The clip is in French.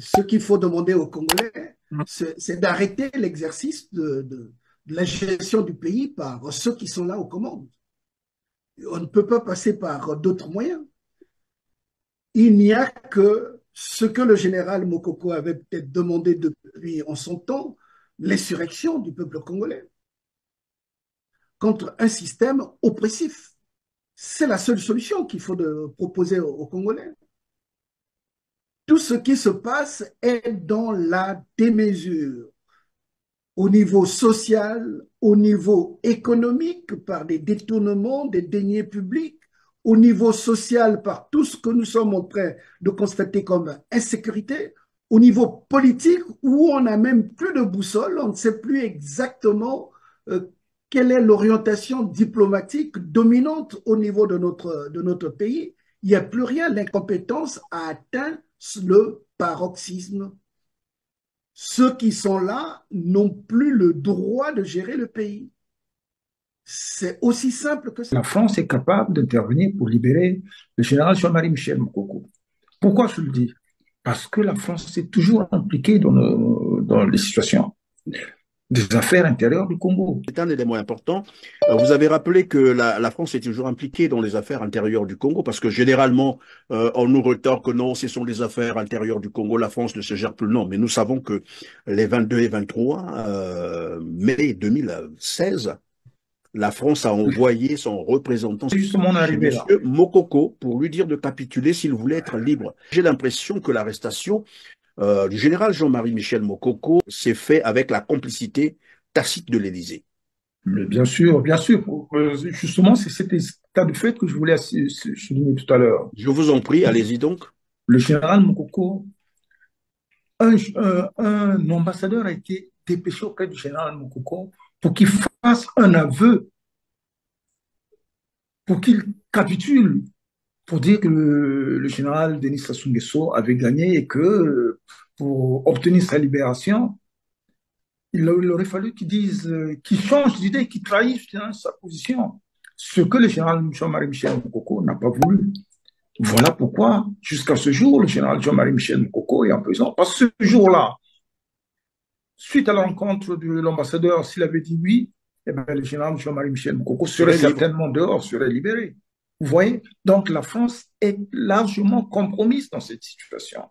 Ce qu'il faut demander aux Congolais, c'est d'arrêter l'exercice de la gestion du pays par ceux qui sont là aux commandes. On ne peut pas passer par d'autres moyens. Il n'y a que ce que le général Mokoko avait peut-être demandé depuis en son temps, l'insurrection du peuple congolais contre un système oppressif. C'est la seule solution qu'il faut proposer aux Congolais. Tout ce qui se passe est dans la démesure au niveau social, au niveau économique par des détournements, des deniers publics, au niveau social par tout ce que nous sommes en train de constater comme insécurité, au niveau politique où on n'a même plus de boussole, on ne sait plus exactement quelle est l'orientation diplomatique dominante au niveau de notre pays. Il n'y a plus rien, l'incompétence a atteint le paroxysme. Ceux qui sont là n'ont plus le droit de gérer le pays. C'est aussi simple que ça. La France est capable d'intervenir pour libérer le général Jean-Marie Michel Mokoko. Pourquoi je le dis? Parce que la France est toujours impliquée dans les situations des affaires intérieures du Congo. C'est un élément important. Vous avez rappelé que la France est toujours impliquée dans les affaires intérieures du Congo, parce que généralement, on nous retord que non, ce sont les affaires intérieures du Congo, la France ne se gère plus. Non, mais nous savons que les 22 et 23 mai 2016, la France a envoyé son représentant Justement, on est chez arrivé là. M. Mokoko pour lui dire de capituler s'il voulait être libre. J'ai l'impression que l'arrestation du général Jean-Marie Michel Mokoko s'est fait avec la complicité tacite de l'Élysée. Mais bien sûr, bien sûr. Justement, c'est cet état de fait que je voulais souligner tout à l'heure. Je vous en prie, allez-y donc. Le général Mokoko, un ambassadeur a été dépêché auprès du général Mokoko pour qu'il fasse un aveu, pour qu'il capitule, pour dire que le général Denis Sassou Nguesso avait gagné et que pour obtenir sa libération, il aurait fallu qu'il dise, qu'il change d'idée, qu'il trahisse sa position. Ce que le général Jean-Marie Michel Mokoko n'a pas voulu. Voilà pourquoi, jusqu'à ce jour, le général Jean-Marie Michel Mokoko est en prison. Parce que ce jour-là, suite à la rencontre de l'ambassadeur, s'il avait dit oui, eh bien, le général Jean-Marie Michel Mokoko serait certainement dehors, serait libéré. Vous voyez? Donc la France est largement compromise dans cette situation.